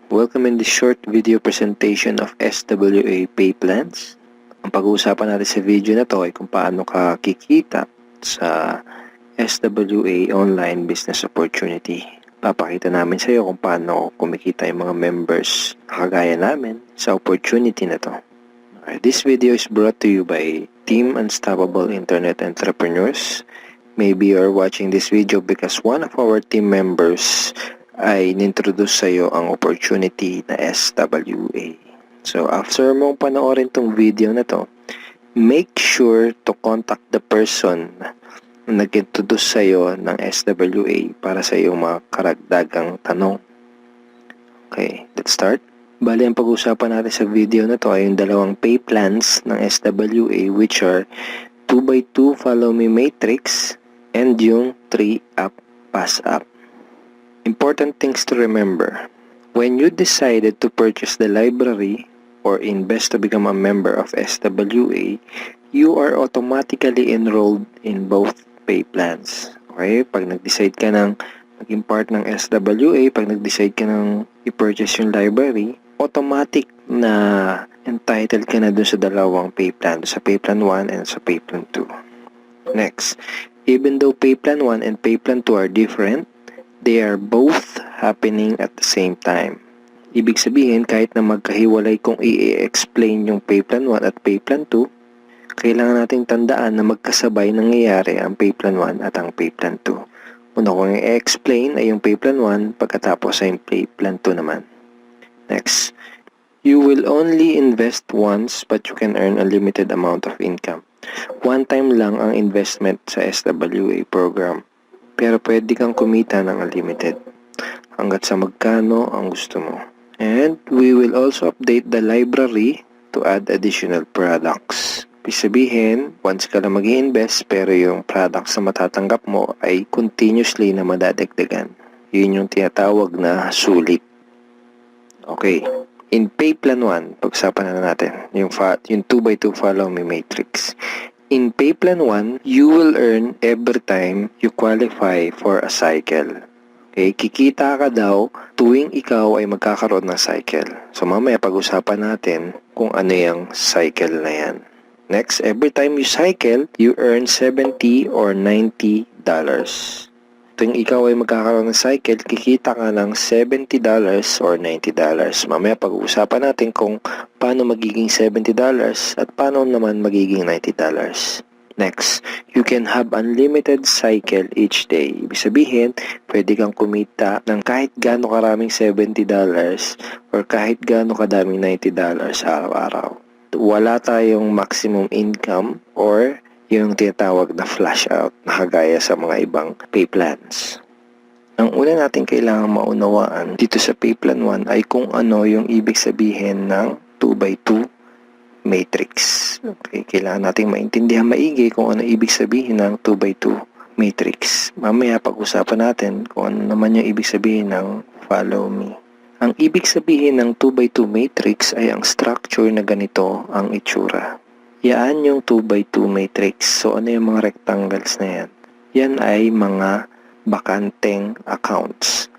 Welcome in this short video presentation of SWA Pay Plans. Ang pag-uusapan natin sa video na to ay kung paano ka kikita sa SWA Online Business Opportunity. Papakita namin sa iyo kung paano kumikita yung mga members na kagaya namin sa opportunity na to. This video is brought to you by Team Unstoppable Internet Entrepreneurs. Maybe you're watching this video because one of our team members ay nintroduce sa iyo ang opportunity na SWA. So, after mong panoorin tong video na to, make sure to contact the person na nag-introduce sa iyo ng SWA para sa iyong mga karagdagang tanong. Okay, let's start. Bali, ang pag-usapan natin sa video na to ay yung dalawang pay plans ng SWA, which are 2x2 Follow Me Matrix and yung 3-App Pass App. Important things to remember. When you decided to purchase the library or invest to become a member of SWA, you are automatically enrolled in both pay plans. Okay? Pag nag-decide ka ng maging part ng SWA, pag nag-decide ka ng i-purchase yung library, automatic na entitled ka na dun sa dalawang pay plan, sa pay plan 1 and sa pay plan 2. Next, even though pay plan 1 and pay plan 2 are different, they are both happening at the same time. Ibig sabihin, kahit na magkahiwalay kung i-explain yung pay plan 1 at pay plan 2, kailangan nating tandaan na magkasabay nangyayari ang pay plan 1 at ang pay plan 2. Una kong i-explain ay yung pay plan 1, pagkatapos ay yung pay plan 2 naman. Next, you will only invest once but you can earn a limited amount of income. One time lang ang investment sa SWA program, pero pwede kang kumita ng unlimited hanggat sa magkano ang gusto mo. And we will also update the library to add additional products. Ibig sabihin, once ka lang mag-i-invest pero yung products na matatanggap mo ay continuously na madadagdagan. Yun yung tinatawag na sulit. Okay. In pay plan 1, pag-usapan na natin yung 2x2 Follow Me Matrix. In pay plan 1, you will earn every time you qualify for a cycle. Okay, kikita ka daw tuwing ikaw ay magkakaroon ng cycle. So mamaya pag-usapan natin kung ano yung cycle na yan. Next, every time you cycle, you earn $70 or $90. Tuwing ikaw ay magkakaroon ng cycle, kikita ka ng $70 or $90. Mamaya pag-uusapan natin kung paano magiging $70 at paano naman magiging $90. Next, you can have unlimited cycle each day. Ibig sabihin, pwede kang kumita ng kahit gaano karaming $70 or kahit gaano kadaming $90 araw-araw. Wala tayong maximum income or yung tinatawag na flash out na kagaya sa mga ibang pay plans. Ang una natin kailangan maunawaan dito sa pay plan 1 ay kung ano yung ibig sabihin ng 2x2 matrix. Okay, kailangan natin maintindihan maigi kung ano ibig sabihin ng 2x2 matrix. Mamaya pag-usapan natin kung ano naman yung ibig sabihin ng follow me. Ang ibig sabihin ng 2x2 matrix ay ang structure na ganito ang itsura. Yan yung 2x2 matrix. So, ano yung mga rectangles na yan? Yan ay mga bakanteng accounts.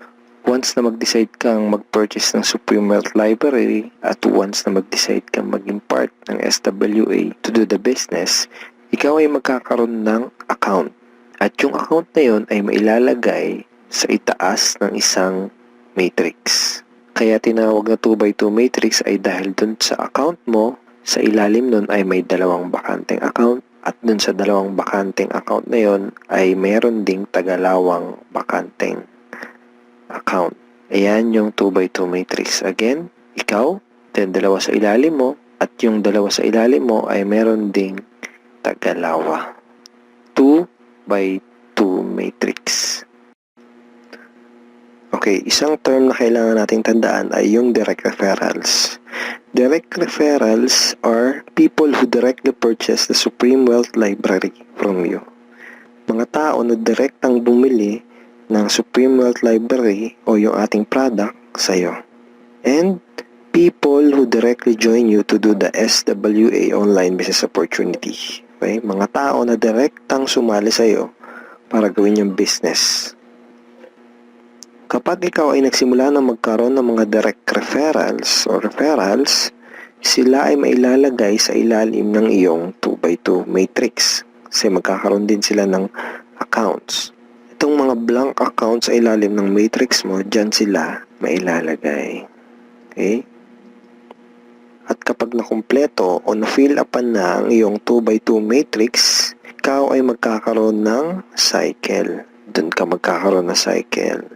Once na mag-decide kang mag-purchase ng Supreme Wealth Library at once na mag-decide kang maging part ng SWA to do the business, ikaw ay magkakaroon ng account. At yung account na yun ay mailalagay sa itaas ng isang matrix. Kaya tinawag na 2x2 matrix ay dahil dun sa account mo, sa ilalim nun ay may dalawang bakanteng account at dun sa dalawang bakanteng account na yon ay meron ding tagalawang bakanteng account. Ayan yung 2x2 matrix. Again, ikaw, then dalawa sa ilalim mo at yung dalawa sa ilalim mo ay meron ding tagalawa. 2x2 matrix. Okay, isang term na kailangan nating tandaan ay yung direct referrals. Direct referrals are people who directly purchase the Supreme Wealth Library from you. Mga tao na direktang bumili ng Supreme Wealth Library o yung ating product sa'yo. And people who directly join you to do the SWA Online Business Opportunity. Okay? Mga tao na direktang sumali sa'yo para gawin yung business. Kapag ikaw ay nagsimula na magkaroon ng mga direct referrals, sila ay mailalagay sa ilalim ng iyong 2x2 matrix kasi magkakaroon din sila ng accounts. Itong mga blank accounts sa ilalim ng matrix mo, dyan sila mailalagay. Okay? At kapag nakumpleto o na-fill upan na ang iyong 2x2 matrix, ikaw ay magkakaroon ng cycle. Doon ka magkakaroon ng cycle.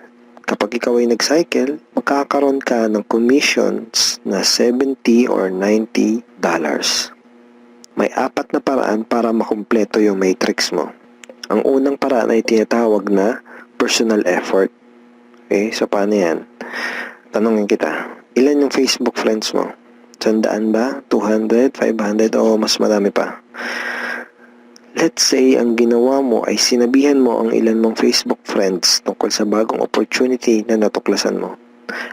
Kapag ikaw ay nag-cycle, magkakaroon ka ng commissions na $70 or $90. May 4 na paraan para makumpleto yung matrix mo. Ang unang paraan ay tinatawag na personal effort. Okay, so paano yan? Tanungin kita, ilan yung Facebook friends mo? 100 ba? 200? 500? O mas marami pa? Let's say, ang ginawa mo ay sinabihan mo ang ilan mong Facebook friends tungkol sa bagong opportunity na natuklasan mo.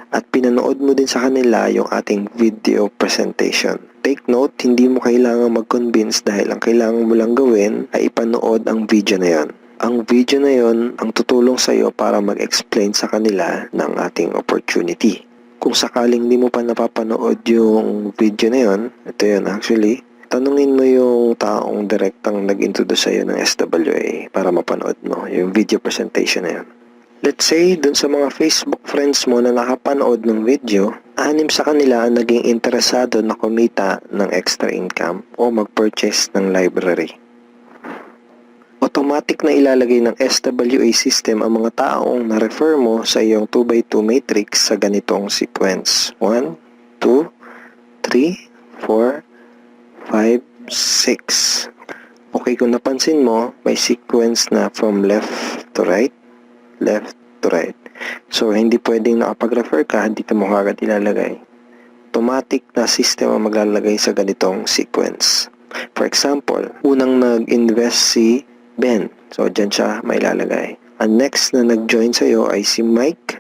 At pinanood mo din sa kanila yung ating video presentation. Take note, hindi mo kailangan mag-convince dahil ang kailangan mo lang gawin ay ipanood ang video na yon. Ang video na yon ang tutulong sa iyo para mag-explain sa kanila ng ating opportunity. Kung sakaling di mo pa napapanood yung video na yon, ito yun actually, tanungin mo yung taong direktang nag-introduce sa iyo ng SWA para mapanood mo yung video presentation na yun. Let's say, dun sa mga Facebook friends mo na nakapanood ng video, 6 sa kanila ang naging interesado na kumita ng extra income o mag-purchase ng library. Automatic na ilalagay ng SWA system ang mga taong na-refer mo sa iyong 2x2 matrix sa ganitong sequence. 1, 2, 3, 4, 5, 6. Okay, kung napansin mo, may sequence na from left to right. So, hindi pwedeng nakapag-refer ka, dito mo kagad ilalagay. Automatic na system ang maglalagay sa ganitong sequence. For example, unang nag-invest si Ben. So, dyan siya mailalagay. Ang next na nag-join sa'yo ay si Mike.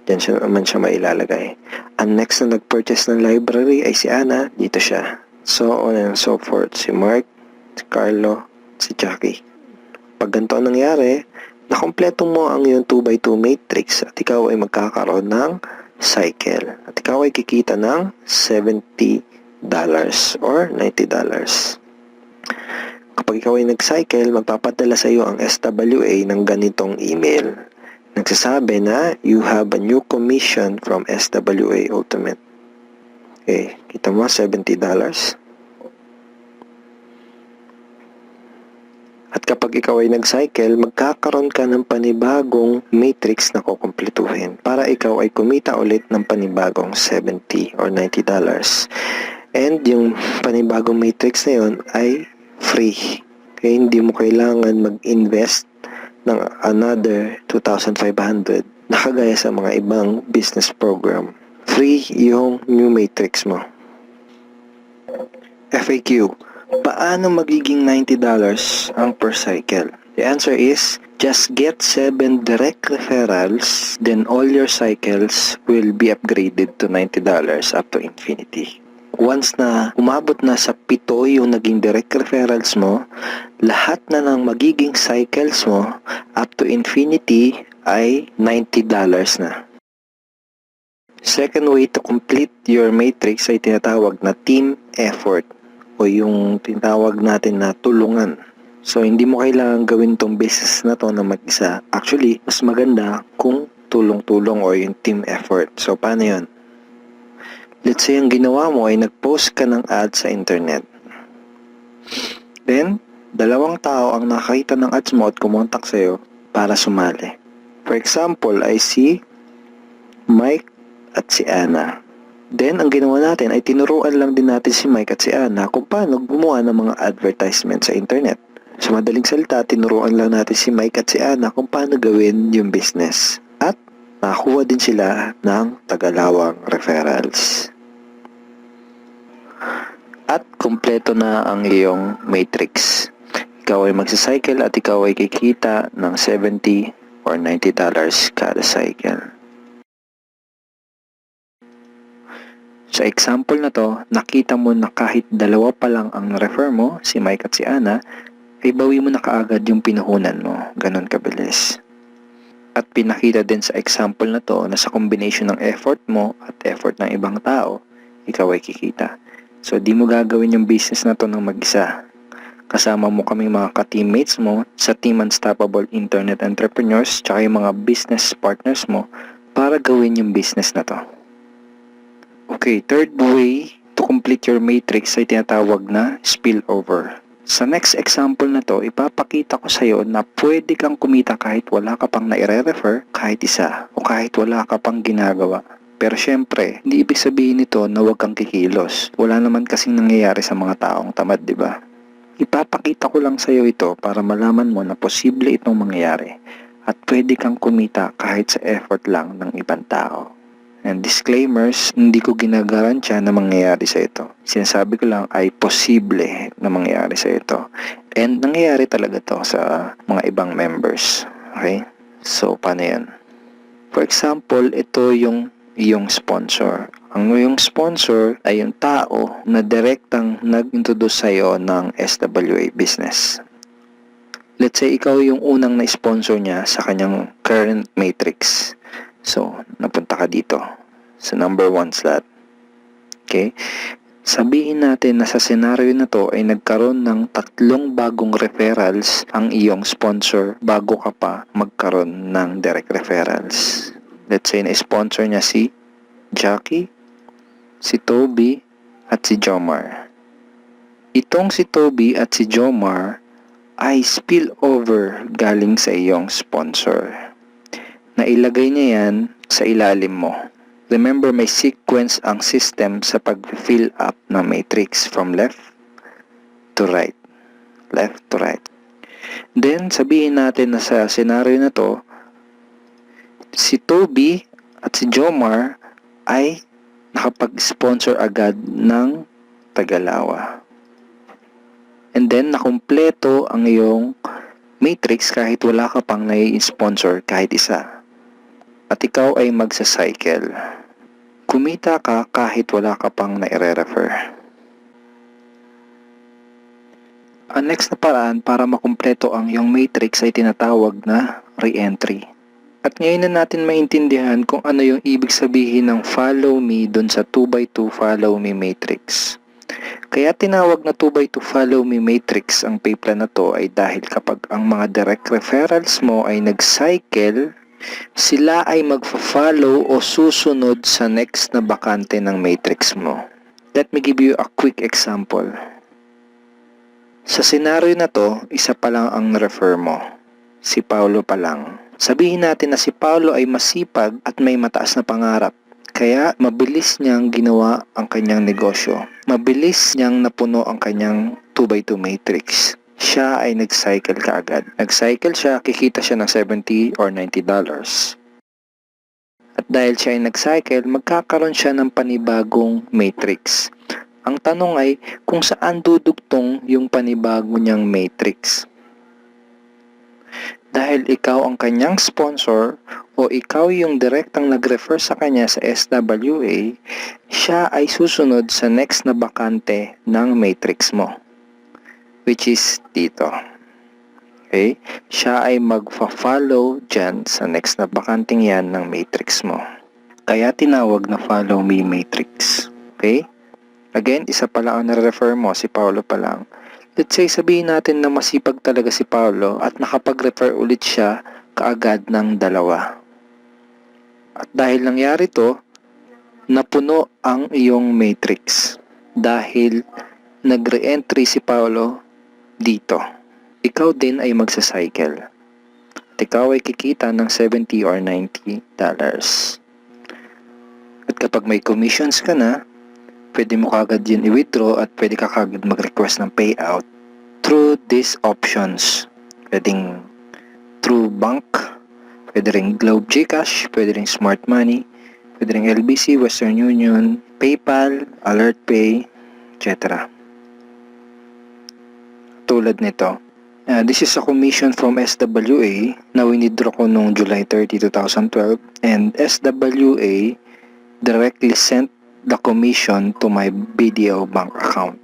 Dyan siya naman siya mailalagay. Ang next na nag-purchase ng library ay si Anna. Dito siya. So on and so forth. Si Mark, si Carlo, si Jackie. Pag ganito ang nangyari, nakompleto mo ang iyong 2x2 matrix at ikaw ay magkakaroon ng cycle. At ikaw ay kikita ng $70 or $90. Kapag ikaw ay nag-cycle, magpapadala sa iyo ang SWA ng ganitong email. Nagsasabi na you have a new commission from SWA Ultimate. Okay, kita mo $70. At kapag ikaw ay nag-cycle, magkakaroon ka ng panibagong matrix na kukumpletuhin para ikaw ay kumita ulit ng panibagong $70 or $90. And yung panibagong matrix na yun ay free. Kaya hindi mo kailangan mag-invest ng another 2,500 na kagaya sa mga ibang business program. Free yung new matrix mo. FAQ, paano magiging $90 ang per cycle? The answer is, just get 7 direct referrals, then all your cycles will be upgraded to $90 up to infinity. Once na umabot na sa 7 yung naging direct referrals mo, lahat na ng magiging cycles mo up to infinity ay $90 na. Second way to complete your matrix ay tinatawag na team effort o yung tinatawag natin na tulungan. So, hindi mo kailangan gawin tong business na to na mag-isa. Actually, mas maganda kung tulong-tulong o yung team effort. So, paano yun? Let's say, ang ginawa mo ay nag-post ka ng ad sa internet. Then, 2 tao ang nakakita ng ads mo at kumontak sa'yo para sumali. For example, ay si Mike at si Anna. Then, ang ginawa natin ay tinuruan lang din natin si Mike at si Anna kung paano gumawa ng mga advertisement sa internet. Sa madaling salita, tinuruan lang natin si Mike at si Anna kung paano gawin yung business. At nakakuha din sila ng tagalawang referrals. At kumpleto na ang iyong matrix. Ikaw ay magsacycle at ikaw ay kikita ng $70 or $90 kada cycle. Sa example na to, nakita mo na kahit 2 pa lang ang refer mo, si Mike at si Anna, ay bawi mo na kaagad yung pinuhunan mo. Ganon kabilis. At pinakita din sa example na to na sa combination ng effort mo at effort ng ibang tao, ikaw ay kikita. So, di mo gagawin yung business na to ng mag-isa. Kasama mo kaming mga ka-teammates mo sa Team Unstoppable Internet Entrepreneurs tsaka yung mga business partners mo para gawin yung business na to. Okay, third way to complete your matrix ay tinatawag na spillover. Sa next example na to, ipapakita ko sa iyo na pwede kang kumita kahit wala ka pang naire-refer, kahit isa, o kahit wala ka pang ginagawa. Pero syempre, hindi ibig sabihin nito na huwag kang kikilos. Wala naman kasing nangyayari sa mga taong tamad, di ba? Ipapakita ko lang sa iyo ito para malaman mo na posible itong mangyayari at pwede kang kumita kahit sa effort lang ng ibang tao. And disclaimers, hindi ko ginagarantiya na mangyayari sa ito. Sinasabi ko lang ay posible na mangyayari sa ito. And nangyayari talaga to sa mga ibang members. Okay? So, paano yan? For example, ito yung iyong sponsor. Ang iyong sponsor ay yung tao na direktang nag-introduce sa'yo ng SWA business. Let's say, ikaw yung unang na-sponsor niya sa kanyang current matrix. So, napunta ka dito sa number 1 slot. Okay? Sabihin natin na sa scenario na to ay nagkaroon ng 3 bagong referrals ang iyong sponsor bago ka pa magkaroon ng direct referrals. Let's say na-sponsor niya si Jackie, si Toby, at si Jomar. Itong si Toby at si Jomar ay spillover galing sa iyong sponsor. Nailagay niya yan sa ilalim mo. Remember, may sequence ang system sa pag-fill up ng matrix from left to right. Left to right. Then, sabihin natin na sa scenario na to, si Toby at si Jomar ay nakapag-sponsor agad ng Tagalawa. And then, nakumpleto ang iyong matrix kahit wala ka pang nai-sponsor kahit isa. At ikaw ay magsa-cycle. Kumita ka kahit wala ka pang nai-refer. Ang next na paraan para makumpleto ang iyong matrix ay tinatawag na re-entry. At ngayon na natin maintindihan kung ano yung ibig sabihin ng follow me dun sa 2x2 follow me matrix. Kaya tinawag na 2x2 follow me matrix ang pay plan na to ay dahil kapag ang mga direct referrals mo ay nag-cycle, sila ay magfa-follow o susunod sa next na bakante ng matrix mo. Let me give you a quick example. Sa scenario na to, isa pa lang ang refer mo. Si Paulo pa lang. Sabihin natin na si Paulo ay masipag at may mataas na pangarap. Kaya mabilis niyang ginawa ang kanyang negosyo. Mabilis niyang napuno ang kanyang 2x2 matrix. Siya ay nag-cycle kaagad. Nag-cycle siya, kikita siya ng $70 or $90. At dahil siya ay nag-cycle, magkakaroon siya ng panibagong matrix. Ang tanong ay kung saan dudugtong yung panibago niyang matrix. Dahil ikaw ang kanyang sponsor o ikaw yung direktang nag-refer sa kanya sa SWA, siya ay susunod sa next na bakante ng matrix mo, which is dito. Okay? Siya ay magfa-follow dyan sa next na bakanting yan ng matrix mo. Kaya tinawag na follow me matrix. Okay? Again, isa pa lang ang na-refer mo, si Paulo pa lang. Let's say, sabihin natin na masipag talaga si Paulo at nakapag-refer ulit siya kaagad ng 2. At dahil nangyari to, napuno ang iyong matrix. Dahil nag-re-entry si Paulo dito. Ikaw din ay magsa-cycle. At ikaw ay kikita ng $70 or $90. At kapag may commissions ka na, pwede mo kagad yun i-withdraw at pwede ka kagad mag-request ng payout through these options. Pwedeng through bank, pwede rin Globe GCash, pwede rin Smart Money, pwede rin LBC, Western Union, PayPal, AlertPay, etc. Tulad nito. This is a commission from SWA na winidraw ko noong July 30, 2012 and SWA directly sent the commission to my BDO bank account.